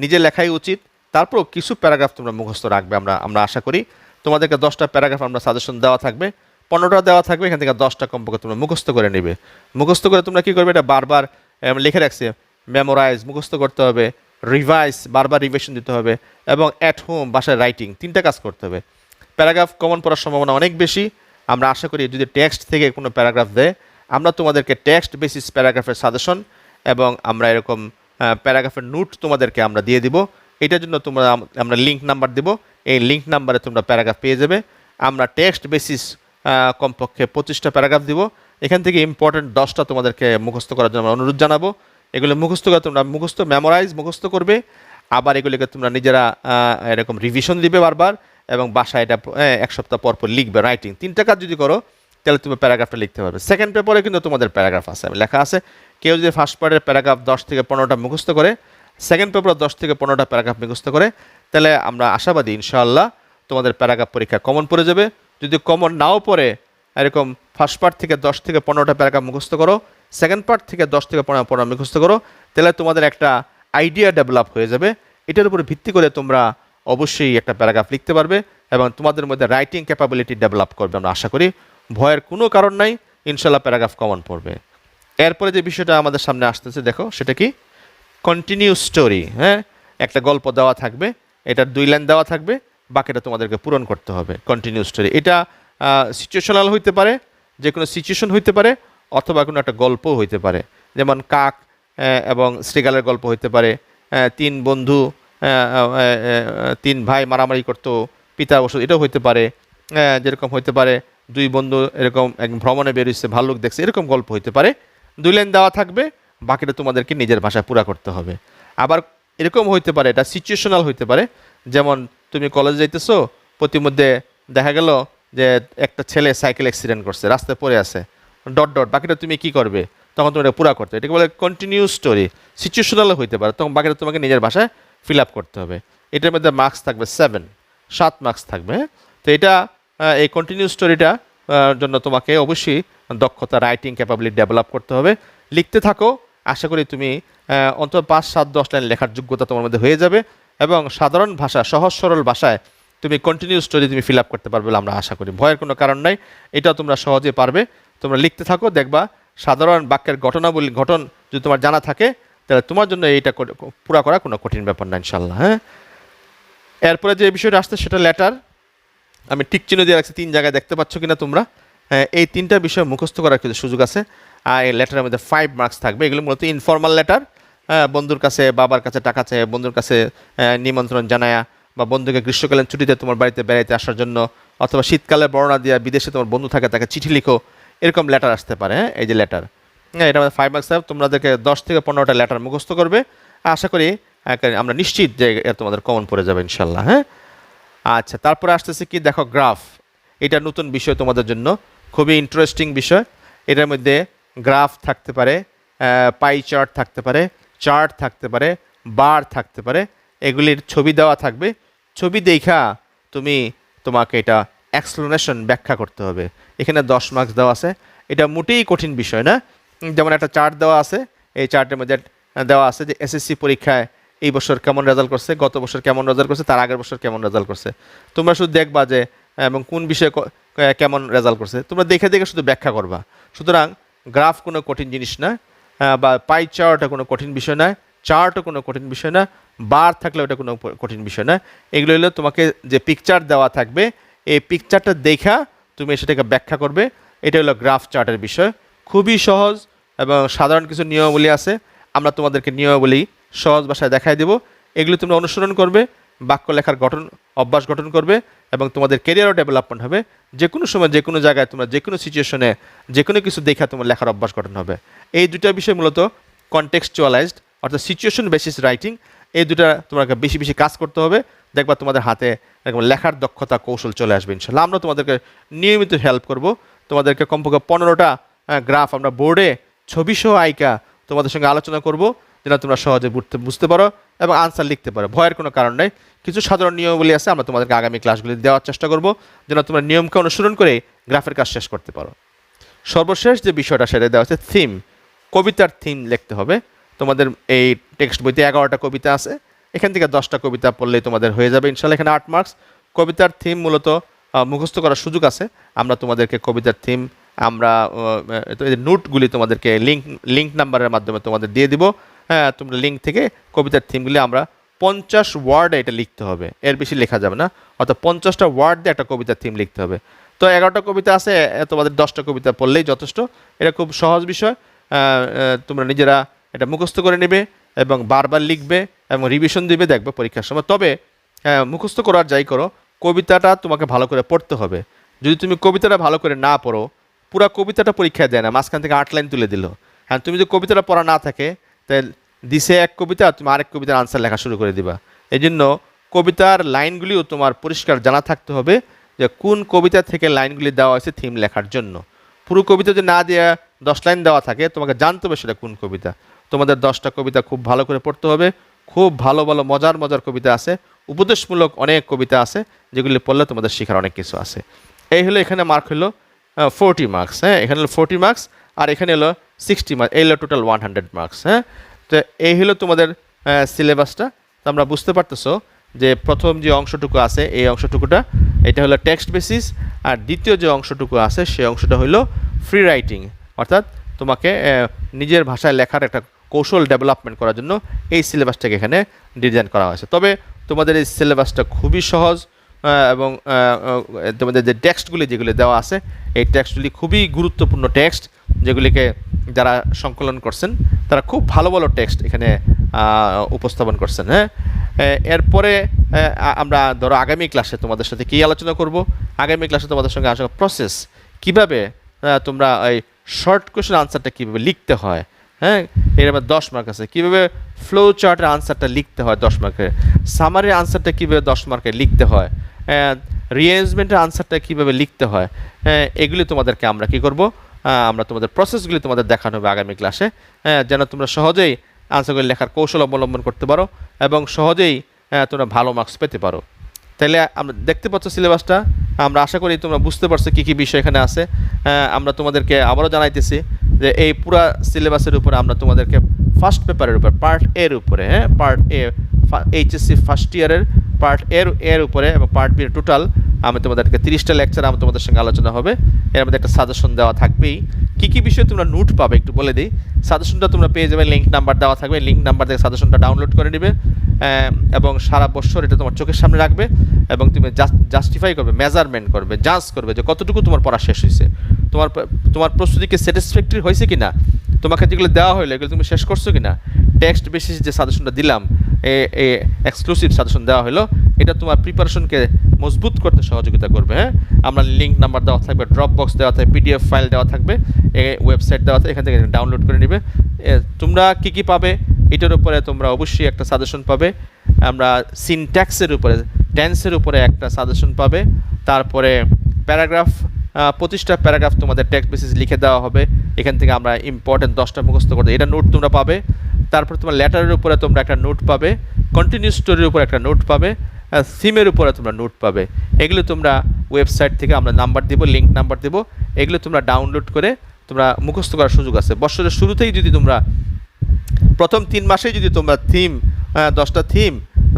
নিজের লেখাই উচিত, তারপরও কিছু প্যারাগ্রাফ তোমরা মুখস্থ রাখবে। আমরা আশা করি তোমাদেরকে 10টা প্যারাগ্রাফ আমরা সাজেশন দেওয়া থাকবে, 15টা দেওয়া থাকবে, এখান থেকে 10টা কমপক্ষে তোমরা মুখস্থ করে নেবে। মুখস্থ করে তোমরা কী করবে, এটা বারবার লিখে রাখছে, মেমোরাইজ মুখস্থ করতে হবে, রিভাইজ বারবার রিভিশন দিতে হবে, এবং অ্যাট হোম বাসায় রাইটিং, 3টা কাজ করতে হবে। প্যারাগ্রাফ কমন পড়ার সম্ভাবনা অনেক বেশি। আমরা আশা করি যদি টেক্সট থেকে কোনো প্যারাগ্রাফ দেয়, আমরা তোমাদেরকে টেক্সট বেসিস প্যারাগ্রাফের সাজেশন এবং আমরা এরকম প্যারাগ্রাফের নোট তোমাদেরকে আমরা দিয়ে দিব। এটার জন্য আমরা লিঙ্ক নাম্বার দেব, এই লিঙ্ক নাম্বারে তোমরা প্যারাগ্রাফ পেয়ে যাবে। আমরা টেক্সট বেসিস কমপক্ষে 25টা প্যারাগ্রাফ দিব। এখান থেকে ইম্পর্টেন্ট 10টা তোমাদেরকে মুখস্থ করার জন্য আমরা অনুরোধ জানাবো। এগুলো মুখস্থ করে তোমরা মেমোরাইজ মুখস্থ করবে, আবার এগুলিকে তোমরা নিজেরা এরকম রিভিশন দিবে বারবার, এবং বাসায় এটা 1 সপ্তাহ পর পর লিখবে রাইটিং। 3টা কাজ যদি করো তাহলে তুমি প্যারাগ্রাফটা লিখতে পারবে। সেকেন্ড পেপারে কিন্তু তোমাদের প্যারাগ্রাফ আছে, লেখা আছে। কেউ যদি ফার্স্ট পার্টের প্যারাগ্রাফ 10 থেকে 15টা মুখস্থ করে, সেকেন্ড পেপারে 10 থেকে 15টা প্যারাগ্রাফ মুখস্থ করে, তাহলে আমরা আশাবাদী ইনশাআল্লাহ তোমাদের প্যারাগ্রাফ পরীক্ষা কমন পড়ে যাবে। যদি কমন নাও পড়ে, এরকম ফার্স্ট পার্ট থেকে 10 থেকে 15টা প্যারাগ্রাফ মুখস্থ করো, সেকেন্ড পার্ট থেকে 10 থেকে 15টা মুখস্থ করো, তাহলে তোমাদের একটা আইডিয়া ডেভেলপ হয়ে যাবে। এটার উপরে ভিত্তি করে তোমরা অবশ্যই একটা প্যারাগ্রাফ লিখতে পারবে এবং তোমাদের মধ্যে রাইটিং ক্যাপাবিলিটি ডেভেলপ করবে। আমরা আশা করি ভয়ের কোনো কারণ নাই, ইনশাল্লাহ প্যারাগ্রাফ কমন পড়বে। এরপরে যে বিষয়টা আমাদের সামনে আসতেছে দেখো, সেটা কি, কন্টিনিউ স্টোরি। হ্যাঁ, একটা গল্প দেওয়া থাকবে, এটার 2 লাইন দেওয়া থাকবে, বাকিটা তোমাদেরকে পূরণ করতে হবে। কন্টিনিউ স্টোরি এটা সিচুয়েশনাল হইতে পারে, যে কোনো সিচুয়েশন হইতে পারে, অথবা কোনো একটা গল্পও হইতে পারে। যেমন কাক এবং শ্রীগালের গল্প হইতে পারে, 3 বন্ধু 3 ভাই মারামারি করতো, পিতা ওষুধ, এটাও হইতে পারে। যেরকম হইতে পারে 2 বন্ধু এরকম এক ভ্রমণে বেরিয়েছে, ভাল্লুক দেখছে, এরকম গল্প হইতে পারে। 2 লাইন দেওয়া থাকবে, বাকিটা তোমাদেরকে নিজের ভাষায় পুরা করতে হবে। আবার এরকম হইতে পারে, এটা সিচুয়েশনাল হইতে পারে, যেমন তুমি কলেজে যাইতেছো, প্রতিমধ্যে দেখা গেল যে একটা ছেলে সাইকেল অ্যাক্সিডেন্ট করছে, রাস্তায় পড়ে আছে, বাকিটা তুমি কি করবে, তখন তুমি এটা পুরা করতে, এটাকে বলে কন্টিনিউ স্টোরি। সিচুয়েশনালও হইতে পারে, তখন বাকিটা তোমাকে নিজের ভাষায় ফিল আপ করতে হবে। এটার মধ্যে মার্কস থাকবে 7 মার্কস থাকবে। তো এটা এই কন্টিনিউ স্টোরিটা জন্য তোমাকে অবশ্যই দক্ষতা, রাইটিং ক্যাপাবিলিটি ডেভেলপ করতে হবে। লিখতে থাকো, আশা করি তুমি অন্তত 5, 7, 10 লাইন লেখার যোগ্যতা তোমার মধ্যে হয়ে যাবে, এবং সাধারণ ভাষা, সহজ সরল ভাষায় তুমি কন্টিনিউ স্টোরি তুমি ফিল আপ করতে পারবে বলে আমরা আশা করি। ভয়ের কোনো কারণ নাই, এটাও তোমরা সহজে পারবে। তোমরা লিখতে থাকো, দেখবা সাধারণ বাক্যের ঘটন যদি তোমার জানা থাকে, তাহলে তোমার জন্য এইটা পুরা করা কোনো কঠিন ব্যাপার না ইনশাল্লাহ। হ্যাঁ, এরপরে যে বিষয়টা আসছে সেটা লেটার। আমি ঠিক চিহ্ন দিয়ে রাখছি 3 জায়গায়, দেখতে পাচ্ছ কিনা তোমরা। এই 3টা বিষয় মুখস্থ করার কিছু সুযোগ আছে। আর এই লেটারের মধ্যে 5 মার্কস থাকবে। এগুলো মূলত ইনফর্মাল লেটার, বন্ধুর কাছে, বাবার কাছে টাকা চায়, বন্ধুর কাছে নিমন্ত্রণ জানায়া, বা বন্ধুকে গ্রীষ্মকালীন ছুটিতে তোমার বাড়িতে বেড়াইতে আসার জন্য, অথবা শীতকালে বর্ণনা দিয়া বিদেশে তোমার বন্ধু থাকে তাকে চিঠি লিখো, এরকম লেটার আসতে পারে। হ্যাঁ, এই যে লেটার, এটা আমাদের 5 মার্কস থাকবে। তোমাদেরকে 10 থেকে 15টা লেটার মুখস্থ করবে। আশা করি আমরা নিশ্চিত যে তোমাদের কমন পড়ে যাবে ইনশাল্লাহ। হ্যাঁ, আচ্ছা, তারপরে আসতেছে কি, দেখো গ্রাফ। এটা নতুন বিষয় তোমাদের জন্য, খুবই ইন্টারেস্টিং বিষয়। এটার মধ্যে গ্রাফ থাকতে পারে, পাই চার্ট থাকতে পারে, চার্ট থাকতে পারে, বার থাকতে পারে, এগুলির ছবি দেওয়া থাকবে। ছবি দেখা তোমাকে এটা এক্সপ্লেনেশন, ব্যাখ্যা করতে হবে। এখানে 10 মার্কস দেওয়া আছে। এটা মোটেই কঠিন বিষয় না। যেমন একটা চার্ট দেওয়া আছে, এই চার্টের মধ্যে দেওয়া আছে যে এসএসসি পরীক্ষায় এই বছর কেমন রেজাল্ট করছে, গত বছর কেমন রেজাল্ট করছে, তার আগের বছর কেমন রেজাল্ট করছে। তোমরা শুধু দেখবা যে এবং কোন বিষয়ে কেমন রেজাল্ট করছে, তোমরা দেখে দেখে শুধু ব্যাখ্যা করবা। সুতরাং গ্রাফ কোনো কঠিন জিনিস না, বা পাই চার্টও কোনো কঠিন বিষয় না, চার্টও কোনো কঠিন বিষয় না, বার থাকলে ওটা কোনো কঠিন বিষয় না। এগুলো হলো তোমাকে যে পিকচার দেওয়া থাকবে, এই পিকচারটা দেখা তুমি সেটাকে ব্যাখ্যা করবে। এটা হলো গ্রাফ চার্টের বিষয়। খুবই সহজ এবং সাধারণ কিছু নিয়মাবলী আছে, আমরা তোমাদেরকে নিয়মাবলী সহজ ভাষায় দেখাই দেব। এগুলো তোমরা অনুসরণ করবে, বাক্য লেখার অভ্যাস গঠন করবে, এবং তোমাদের ক্যারিয়ারও ডেভেলপমেন্ট হবে। যে কোনো সময়, যে কোনো জায়গায়, তোমরা যে কোনো সিচুয়েশনে যে কোনো কিছু দেখা তোমার লেখার অভ্যাস গঠন হবে। এই 2টা বিষয় মূলত কনটেক্সচুয়ালাইজড, অর্থাৎ সিচুয়েশন বেসিস রাইটিং। এই 2টা তোমাকে বেশি বেশি কাজ করতে হবে, দেখবা তোমাদের হাতে এরকম লেখার দক্ষতা, কৌশল চলে আসবে ইনশাল্লাহ। আমরা তোমাদেরকে নিয়মিত হেল্প করব। তোমাদেরকে কমপক্ষে 15টা গ্রাফ আমরা বোর্ডে ছবি সহ আইকা তোমাদের সঙ্গে আলোচনা করব যেন তোমরা সহজে বুঝতে পারো এবং আনসার লিখতে পারো। ভয়ের কোনো কারণ নেই। কিছু সাধারণ নিয়মাবলী আছে, আমরা তোমাদেরকে আগামী ক্লাসগুলি দেওয়ার চেষ্টা করব যেন তোমরা নিয়মকে অনুসরণ করে গ্রাফের কাজ শেষ করতে পারো। সর্বশেষ যে বিষয়টা সেটা দেওয়া আছে থিম, কবিতার থিম লিখতে হবে। তোমাদের এই টেক্সট বইতে 11টা কবিতা আছে, এখান থেকে 10টা কবিতা পড়লেই তোমাদের হয়ে যাবে ইনশাল্লাহ। এখানে 8 মার্কস। কবিতার থিম মূলত মুখস্থ করার সুযোগ আছে। আমরা তোমাদেরকে কবিতার থিম আমরা নোটগুলি তোমাদেরকে লিঙ্ক নাম্বারের মাধ্যমে তোমাদের দিয়ে দিব। হ্যাঁ, তোমরা লিঙ্ক থেকে কবিতার থিমগুলি আমরা 50 ওয়ার্ডে এটা লিখতে হবে, এর বেশি লেখা যাবে না। অর্থাৎ 50টা ওয়ার্ড দিয়ে একটা কবিতার থিম লিখতে হবে। তো 11টা কবিতা আছে, তোমাদের 10টা কবিতা পড়লেই যথেষ্ট। এটা খুব সহজ বিষয়। তোমরা নিজেরা এটা মুখস্থ করে নেবে এবং বারবার লিখবে এবং রিভিশন দিবে, দেখবে পরীক্ষার সময়। তবে মুখস্থ করার যাই করো, কবিতাটা তোমাকে ভালো করে পড়তে হবে। যদি তুমি কবিতাটা ভালো করে না পড়ো, পুরো কবিতাটা পরীক্ষায় দেয় না, মাঝখান থেকে 8 লাইন তুলে দিল। হ্যাঁ, তুমি যদি কবিতাটা পড়া না থাকে তাই দিছে এক কবিতা, তুমি আরেক কবিতার আনসার লেখা শুরু করে দিবা। এই জন্য কবিতার লাইনগুলিও তোমার পরিষ্কার জানা থাকতে হবে যে কোন কবিতা থেকে লাইনগুলি দেওয়া হয়েছে থিম লেখার জন্য। পুরো কবিতা যদি না দিয়ে 10 লাইন দেওয়া থাকে, তোমাকে জানতে হবে সেটা কোন কবিতা। তোমাদের 10টা কবিতা খুব ভালো করে পড়তে হবে। খুব ভালো ভালো মজার মজার কবিতা আছে, উপদেশমূলক অনেক কবিতা আছে, যেগুলি পড়লে তোমাদের শেখার অনেক কিছু আছে। এই হলো এখানে মার্ক হলো 40 মার্কস। হ্যাঁ, এখানে হলো 40 মার্কস, আর এখানে হলো 60 মার্কস। এই হলো টোটাল 100 মার্কস। হ্যাঁ, তো এই হলো তোমাদের সিলেবাসটা। তো আমরা বুঝতে পারতেছো যে প্রথম যে অংশটুকু আছে এই অংশটুকুটা এটা হলো টেক্সট বেসিস, আর দ্বিতীয় যে অংশটুকু আছে সেই অংশটা হলো ফ্রি রাইটিং, অর্থাৎ তোমাকে নিজের ভাষায় লেখার একটা কৌশল ডেভেলপমেন্ট করার জন্য এই সিলেবাসটাকে এখানে ডিজাইন করা হয়েছে। তবে তোমাদের এই সিলেবাসটা খুবই সহজ এবং তোমাদের যে টেক্সটগুলি যেগুলি দেওয়া আছে এই টেক্সটগুলি খুবই গুরুত্বপূর্ণ টেক্সট, যেগুলিকে যারা সংকলন করছেন তারা খুব ভালো ভালো টেক্সট এখানে উপস্থাপন করছেন। হ্যাঁ, এরপরে আমরা ধরো আগামী ক্লাসে তোমাদের সাথে কী আলোচনা করব। আগামী ক্লাসে তোমাদের সঙ্গে আসা প্রসেস, কীভাবে তোমরা এই শর্ট কোয়েশ্চেন আনসারটা কীভাবে লিখতে হয়। হ্যাঁ, এর আবার 10 মার্ক আছে। কীভাবে ফ্লো চার্টের আনসারটা লিখতে হয় 10 মার্কের, সামারির আনসারটা কীভাবে 10 মার্কের লিখতে হয়, রিঅ্যারেঞ্জমেন্টের আনসারটা কীভাবে লিখতে হয়, এগুলি তোমাদেরকে আমরা কী করব, আমরা তোমাদের প্রসেসগুলি তোমাদের দেখানো হবে আগামী ক্লাসে, যেন তোমরা সহজেই আনসারগুলি লেখার কৌশল অবলম্বন করতে পারো এবং সহজেই তোমরা ভালো মার্কস পেতে পারো। তাহলে আমরা দেখতে পাচ্ছ সিলেবাসটা, আমরা আশা করি তোমরা বুঝতে পারছো কী কী বিষয় এখানে আছে। আমরা তোমাদেরকে আবারও জানাইতেছি যে এই পুরা সিলেবাসের উপরে আমরা তোমাদেরকে ফার্স্ট পেপারের উপর পার্ট এর উপরে, হ্যাঁ, পার্ট এ এইচএসসি ফার্স্ট ইয়ারের পার্ট এর উপরে এবং পার্ট বির টোটাল আমি তোমাদেরকে 30টা লেকচার আমার তোমাদের সঙ্গে আলোচনা হবে। এর মধ্যে একটা সাজেশন দেওয়া থাকবেই। কী কী বিষয়ে তোমরা নোট পাবে একটু বলে দিই। সাজেশনটা তোমরা পেয়ে যাবে, লিঙ্ক নাম্বার দেওয়া থাকবে, লিঙ্ক নাম্বার থেকে সাজেশনটা ডাউনলোড করে নেবে এবং সারা বছর এটা তোমার চোখের সামনে রাখবে এবং তুমি জাস্টিফাই করবে, মেজারমেন্ট করবে, জাজ করবে যে কতটুকু তোমার পড়া শেষ হয়েছে, তোমার প্রস্তুতিকে স্যাটিসফ্যাক্টরি হয়েছে কি না, তোমাকে যেগুলো দেওয়া হলো এগুলো তুমি শেষ করছো কি না। টেক্সট বেসিস যে সাজেশনটা দিলাম, এক্সক্লুসিভ সাজেশন দেওয়া হলো, এটা তোমার প্রিপারেশনকে মজবুত করতে সহযোগিতা করবে। হ্যাঁ, আমরা লিঙ্ক নাম্বার দেওয়া থাকবে, ড্রপ বক্স দেওয়া থাকবে, পিডিএফ ফাইল দেওয়া থাকবে, ওয়েবসাইট দেওয়া থাকবে, এখান থেকে ডাউনলোড করে নেবে। তোমরা কী কী পাবে এটার উপরে তোমরা অবশ্যই একটা সাজেশন পাবে। আমরা সিনট্যাক্সের উপরে, টেন্সের উপরে একটা সাজেশন পাবে। তারপরে প্যারাগ্রাফ, 25টা প্যারাগ্রাফ তোমাদের টেক্সট বেসিস লিখে দেওয়া হবে। এখান থেকে আমরা ইম্পর্টেন্ট 10টা মুখস্থ করতে, এটা নোট তোমরা পাবে। তারপর তোমার লেটারের উপরে তোমরা একটা নোট পাবে, কন্টিনিউয়াস স্টোরির উপরে একটা নোট পাবে, থিমের উপরে তোমরা নোট পাবে। এগুলো তোমরা ওয়েবসাইট থেকে আমরা নাম্বার দেবো, লিঙ্ক নাম্বার দেবো, এগুলো তোমরা ডাউনলোড করে তোমরা মুখস্থ করার সুযোগ আছে। বছরের শুরুতেই যদি তোমরা প্রথম 3 মাসেই যদি তোমরা থিম 10টা থিম,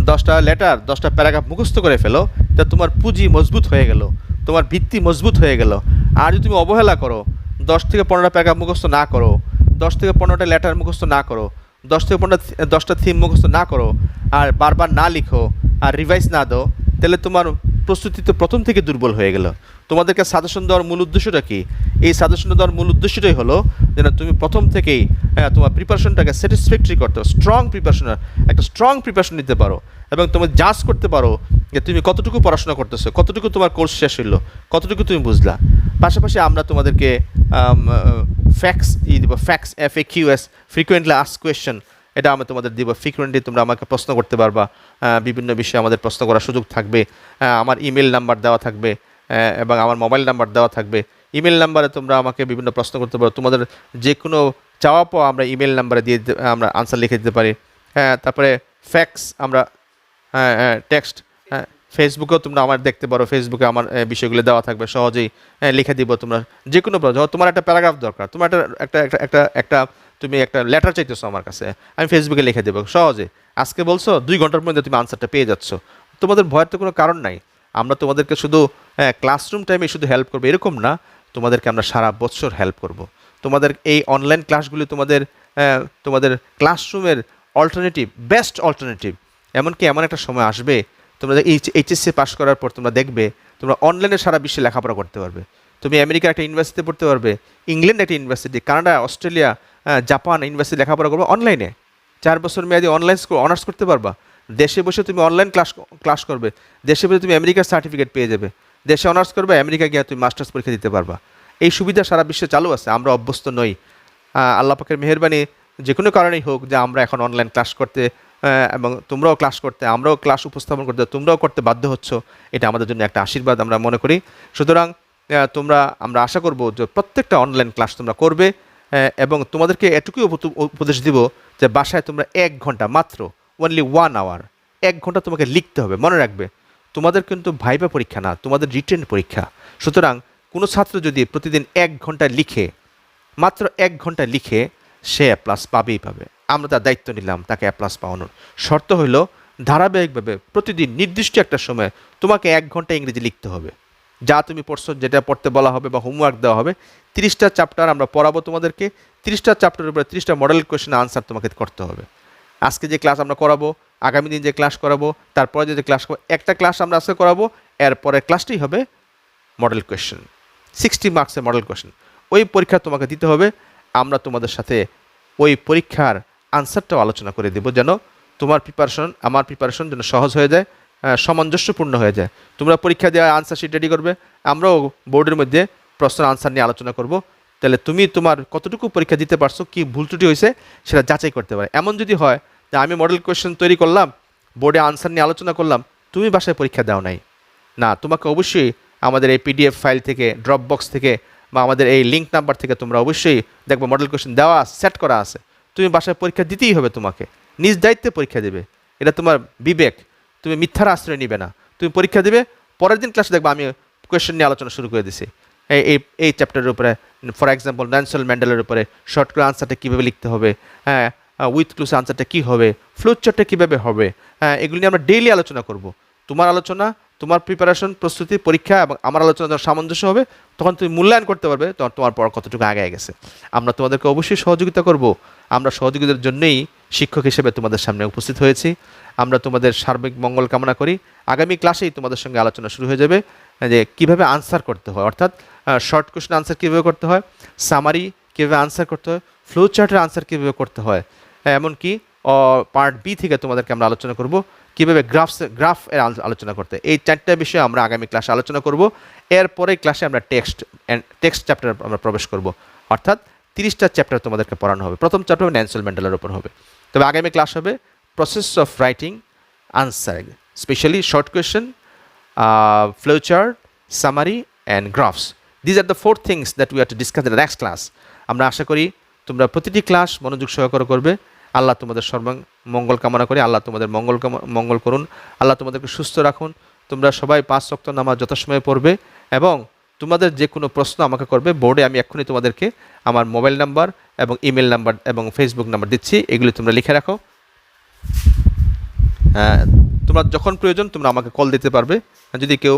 10টা লেটার, 10টা প্যারাগ্রাফ মুখস্থ করে ফেলো, তা তোমার পুঁজি মজবুত হয়ে গেল, তোমার ভিত্তি মজবুত হয়ে গেল। আর যদি তুমি অবহেলা করো, 10 থেকে 15টা প্যারাগ্রাফ মুখস্থ না করো, 10 থেকে 15টা লেটার মুখস্থ না করো, 10 থেকে 10টা থিম মুখস্থ না করো, আর বারবার না লিখো, আর রিভাইজ না দাও, তাহলে তোমার প্রস্তুতি তো প্রথম থেকে দুর্বল হয়ে গেল। তোমাদেরকে সাজেশন দেওয়ার মূল উদ্দেশ্যটা কি? এই সাজেশন দেওয়ার মূল উদ্দেশ্যটাই হলো যেন তুমি প্রথম থেকেই তোমার প্রিপারেশনটাকে স্যাটিসফ্যাক্টরি করতে পারো, একটা স্ট্রং প্রিপারেশন নিতে পারো এবং তুমি জাজ করতে পারো যে তুমি কতটুকু পড়াশোনা করতেছো, কতটুকু তোমার কোর্স শেষ হইলো, কতটুকু তুমি বুঝলা। পাশাপাশি আমরা তোমাদেরকে ফ্যাক্স দিব, FAQs FAQs, frequently asked question, এটা আমি তোমাদের দিব। ফ্রিকুয়েন্টলি তোমরা আমাকে প্রশ্ন করতে পারবা, বিভিন্ন বিষয়ে আমাদের প্রশ্ন করার সুযোগ থাকবে। আমার ইমেল নাম্বার দেওয়া থাকবে এবং আমার মোবাইল নাম্বার দেওয়া থাকবে। ইমেল নাম্বারে তোমরা আমাকে বিভিন্ন প্রশ্ন করতে পারো, তোমাদের যে কোনো চাওয়া পাওয়া আমরা ইমেল নাম্বারে দিয়ে আমরা আনসার লিখে দিতে পারি। হ্যাঁ, তারপরে ফ্যাক্স আমরা টেক্সট, হ্যাঁ, ফেসবুকেও তোমরা আমার দেখতে পারো, ফেসবুকে আমার বিষয়গুলো দেওয়া থাকবে, সহজেই লিখে দিব। তোমরা যে কোনো তোমার একটা প্যারাগ্রাফ দরকার, তোমার একটা একটা একটা একটা তুমি একটা লেটার চাইতেছো আমার কাছে, আমি ফেসবুকে লিখে দেবো সহজে। আজকে বলছো 2 ঘন্টার মধ্যে তুমি আনসারটা পেয়ে যাচ্ছ। তোমাদের ভয়ের তো কোনো কারণ নাই। আমরা তোমাদেরকে শুধু ক্লাসরুম টাইমে শুধু হেল্প করবো এরকম না, তোমাদেরকে আমরা সারা বছর হেল্প করব। তোমাদের এই অনলাইন ক্লাসগুলি তোমাদের তোমাদের ক্লাসরুমের অল্টারনেটিভ, বেস্ট অল্টারনেটিভ। এমনকি এমন একটা সময় আসবে তোমরা এইচএসসি পাস করার পর তোমরা দেখবে তোমরা অনলাইনে সারা বিশ্বে লেখাপড়া করতে পারবে। তুমি আমেরিকার একটা ইউনিভার্সিটিতে পড়তে পারবে, ইংল্যান্ড একটা university, Canada, Australia, Japan university লেখাপড়া করবে অনলাইনে। 4 বছর মেয়াদি অনলাইন অনার্স করতে পারবা। দেশে বসে তুমি অনলাইন ক্লাস করবে, দেশে বসে তুমি আমেরিকার সার্টিফিকেট পেয়ে যাবে। দেশে অনার্স করবে, আমেরিকা গিয়ে তুমি মাস্টার্স পরীক্ষা দিতে পারবা। এই সুবিধা সারা বিশ্বে চালু আছে, আমরা অভ্যস্ত নই। আল্লাহ পাকের মেহেরবানি যে কোনো কারণেই হোক যে আমরা এখন অনলাইন ক্লাস করতে এবং তোমরাও ক্লাস করতে, আমরাও ক্লাস উপস্থাপন করতে, তোমরাও করতে বাধ্য হচ্ছ, এটা আমাদের জন্য একটা আশীর্বাদ আমরা মনে করি। সুতরাং আমরা আশা করব যে প্রত্যেকটা অনলাইন ক্লাস তোমরা করবে এবং তোমাদেরকে এটুকুই উপদেশ দিব যে বাসায় তোমরা 1 ঘন্টা মাত্র, অনলি 1 আওয়ার, 1 ঘন্টা তোমাকে লিখতে হবে। মনে রাখবে তোমাদের কিন্তু ভাইবা পরীক্ষা না, তোমাদের রিটেন পরীক্ষা। সুতরাং কোনো ছাত্র যদি প্রতিদিন 1 ঘন্টা লিখে, মাত্র 1 ঘন্টা লিখে, সে A+ পাবেই পাবে। আমরা তার দায়িত্ব নিলাম তাকে A+ পাওয়ানোর। শর্ত হইল ধারাবাহিকভাবে প্রতিদিন নির্দিষ্ট একটা সময় তোমাকে 1 ঘন্টা ইংরেজি লিখতে হবে। যা তুমি পড়ছো, যেটা পড়তে বলা হবে বা হোমওয়ার্ক দেওয়া হবে, 30টা চ্যাপ্টার আমরা পড়াবো তোমাদেরকে। 30টা চ্যাপ্টারের উপরে 30টা মডেল কোয়েশ্চেন আনসার তোমাকে করতে হবে। আজকে যে ক্লাস আমরা করাবো, আগামী দিন যে ক্লাস করাবো, তারপরে যে ক্লাস করবো, একটা ক্লাস আমরা আজকে করাবো, এরপরে ক্লাসটাই হবে মডেল কোয়েশ্চেন, 60 মার্কসের মডেল কোয়েশ্চেন। ওই পরীক্ষা তোমাকে দিতে হবে। আমরা তোমাদের সাথে ওই পরীক্ষার আনসারটাও আলোচনা করে দেব, যেন তোমার প্রিপারেশন আমার প্রিপারেশন যেন সহজ হয়ে যায়, সামঞ্জস্যপূর্ণ হয়ে যায়। তোমরা পরীক্ষা দেওয়া আনসার শিট রেডি করবে, আমরাও বোর্ডের মধ্যে প্রশ্ন আনসার নিয়ে আলোচনা করব। তাহলে তুমি তোমার কতটুকু পরীক্ষা দিতে পারছো, কি ভুল ত্রুটি হয়েছে সেটা যাচাই করতে পারে। এমন যদি হয় যে আমি মডেল কোয়েশ্চেন তৈরি করলাম, বোর্ডে আনসার নিয়ে আলোচনা করলাম, তুমি বাসায় পরীক্ষা দাও নাই, না, তোমাকে অবশ্যই আমাদের এই PDF ফাইল থেকে, ড্রপবক্স থেকে বা আমাদের এই লিঙ্ক নাম্বার থেকে তোমরা অবশ্যই দেখবো মডেল কোয়েশ্চেন দেওয়া সেট করা আছে। তুমি বাসায় পরীক্ষা দিতেই হবে, তোমাকে নিজ দায়িত্বে পরীক্ষা দেবে। এটা তোমার বিবেক, তুমি মিথ্যার আশ্রয় নিবে না। তুমি পরীক্ষা দেবে, পরের দিন ক্লাসে দেখবো আমি কোয়েশ্চেন নিয়ে আলোচনা শুরু করে দিছি এই চ্যাপ্টারের উপরে। ফর এক্সাম্পল নেলসন ম্যান্ডেলার উপরে শর্ট করে আনসারটা কীভাবে লিখতে হবে, হ্যাঁ, উইথ ক্লুজ আনসারটা কী হবে, ফ্লো চার্টটা কীভাবে হবে, হ্যাঁ, এগুলি নিয়ে আমরা ডেইলি আলোচনা করব। তোমার আলোচনা, তোমার প্রিপারেশন, প্রস্তুতি, পরীক্ষা এবং আমার আলোচনা যখন সামঞ্জস্য হবে, তখন তুমি মূল্যায়ন করতে পারবে তখন তোমার পড়া কতটুকু আগে গেছে। আমরা তোমাদেরকে অবশ্যই সহযোগিতা করব। আমরা সহযোগিতার জন্যই শিক্ষক হিসেবে তোমাদের সামনে উপস্থিত হয়েছি। আমরা তোমাদের সার্বিক মঙ্গল কামনা করি। আগামী ক্লাসেই তোমাদের সঙ্গে আলোচনা শুরু হয়ে যাবে যে কীভাবে আনসার করতে হয়, অর্থাৎ শর্ট কোয়েশ্চেন আনসার কীভাবে করতে হয়, সামারি কীভাবে আনসার করতে হয়, ফ্লো চার্টের আনসার কীভাবে করতে হয়, এমনকি পার্ট বি থেকে তোমাদেরকে আমরা আলোচনা করব কীভাবে গ্রাফ এর আলোচনা করতে। এই 4টা বিষয়ে আমরা আগামী ক্লাসে আলোচনা করব। এরপরে ক্লাসে আমরা টেক্সট চ্যাপ্টার আমরা প্রবেশ করব, অর্থাৎ 30টা চ্যাপ্টার তোমাদেরকে পড়ানো হবে। প্রথম চ্যাপ্টার নেলসন ম্যান্ডেলার উপর হবে। তবে আগামী ক্লাস হবে process of writing answer, specially short question, flow chart, summary and graphs. These are the 4 things that we are to discuss in the next class. আমরা আশা করি তোমরা প্রতিটি ক্লাস মনোযোগ সহকারে করবে। আল্লাহ তোমাদের মঙ্গল কামনা করে, আল্লাহ তোমাদের মঙ্গল করুন, আল্লাহ তোমাদেরকে সুস্থ রাখুন। তোমরা সবাই 5 ওয়াক্ত নামাজ যথাসময়ে পড়বে এবং তোমাদের যে কোনো প্রশ্ন আমাকে করবে। বোর্ডে আমি এক্ষুনি তোমাদেরকে আমার মোবাইল নাম্বার এবং ইমেল নাম্বার এবং ফেসবুক নাম্বার দিচ্ছি, এগুলি তোমরা লিখে রাখো। তোমরা যখন প্রয়োজন তোমরা আমাকে কল দিতে পারবে। যদি কেউ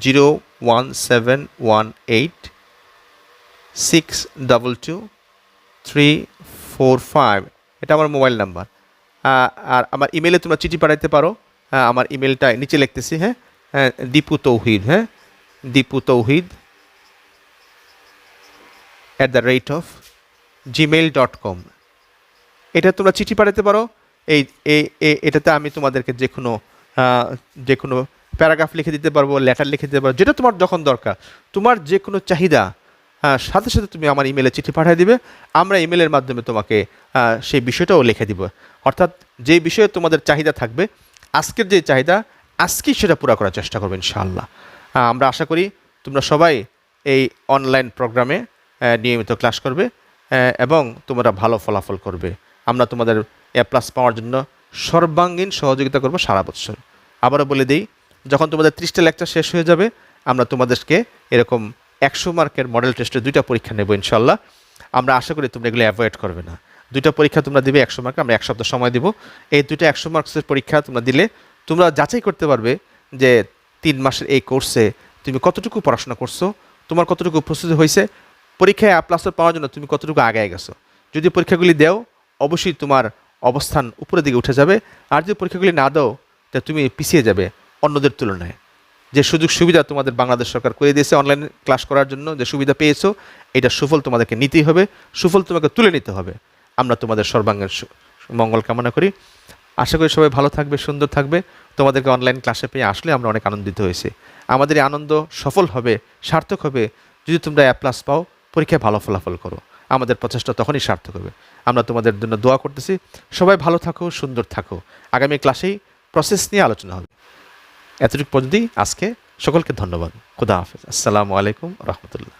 01718622345, এটা আমার মোবাইল নাম্বার। আর আমার ইমেলে তোমরা চিঠি পাঠাইতে পারো। আমার ইমেলটা নিচে লিখতেছি, দীপু তৌহিদ, diputauhid@gmail.com। এটা তোমরা চিঠি পাঠাতে পারো। এটাতে আমি তোমাদেরকে যে কোনো প্যারাগ্রাফ লিখে দিতে পারবো, লেটার লিখে দিতে পারবো, যেটা তোমার যখন দরকার, তোমার যে কোনো চাহিদা, সাথে সাথে তুমি আমার ইমেলে চিঠি পাঠিয়ে দিবে। আমরা ইমেলের মাধ্যমে তোমাকে সেই বিষয়টাও লিখে দিব। অর্থাৎ যে বিষয়ে তোমাদের চাহিদা থাকবে, আজকের যে চাহিদা, আজকেই সেটা পুরো করার চেষ্টা করবে ইনশাআল্লাহ। আমরা আশা করি তোমরা সবাই এই অনলাইন প্রোগ্রামে নিয়মিত ক্লাস করবে। এবং তোমরা ভালো ফলাফল করবে। আমরা তোমাদের A+ পাওয়ার জন্য সর্বাঙ্গীন সহযোগিতা করব সারা বছর। আবারও বলে দিই, যখন তোমাদের 30টা লেকচার শেষ হয়ে যাবে আমরা তোমাদেরকে এরকম 100 মার্কের মডেল টেস্টের 2টা পরীক্ষা নেব ইনশাল্লাহ। আমরা আশা করি তোমরা এগুলো অ্যাভয়েড করবে না। 2টা পরীক্ষা তোমরা দিবে 100 মার্ক, আমরা 1 সপ্তাহ সময় দিব। এই 2টা 100 মার্কসের পরীক্ষা তোমরা দিলে তোমরা যাচাই করতে পারবে যে 3 মাসের এই কোর্সে তুমি কতটুকু পড়াশোনা করছো, তোমার কতটুকু প্রস্তুতি হয়েছে, পরীক্ষায় A+ পাওয়ার জন্য তুমি কতটুকু আগায় গেছো। যদি পরীক্ষাগুলি দেও অবশ্যই তোমার অবস্থান উপরের দিকে উঠে যাবে, আর যদি পরীক্ষাগুলি না দাও তা তুমি পিছিয়ে যাবে অন্যদের তুলনায়। যে সুযোগ সুবিধা তোমাদের বাংলাদেশ সরকার করে দিয়েছে অনলাইন ক্লাস করার জন্য, যে সুবিধা পেয়েছো, এটা সুফল তোমাদেরকে নিতেই হবে, সুফল তোমাকে তুলে নিতে হবে। আমরা তোমাদের সর্বাঙ্গের মঙ্গল কামনা করি। আশা করি সবাই ভালো থাকবে, সুন্দর থাকবে। তোমাদেরকে অনলাইন ক্লাসে পেয়ে আসলে আমরা অনেক আনন্দিত হয়েছি। আমাদের এই আনন্দ সফল হবে, সার্থক হবে যদি তোমরা A+ পাও, পরীক্ষায় ভালো ফলাফল করো। আমাদের প্রচেষ্টা তখনই সার্থক হবে। আমরা তোমাদের জন্য দোয়া করতেছি। সবাই ভালো থাকো, সুন্দর থাকো। আগামী ক্লাসেই প্রসেস নিয়ে আলোচনা হবে। এতটুকু পর্যন্তই আজকে। সকলকে ধন্যবাদ। খুদা হাফেজ। আসসালামু আলাইকুম রহমতুল্লাহ।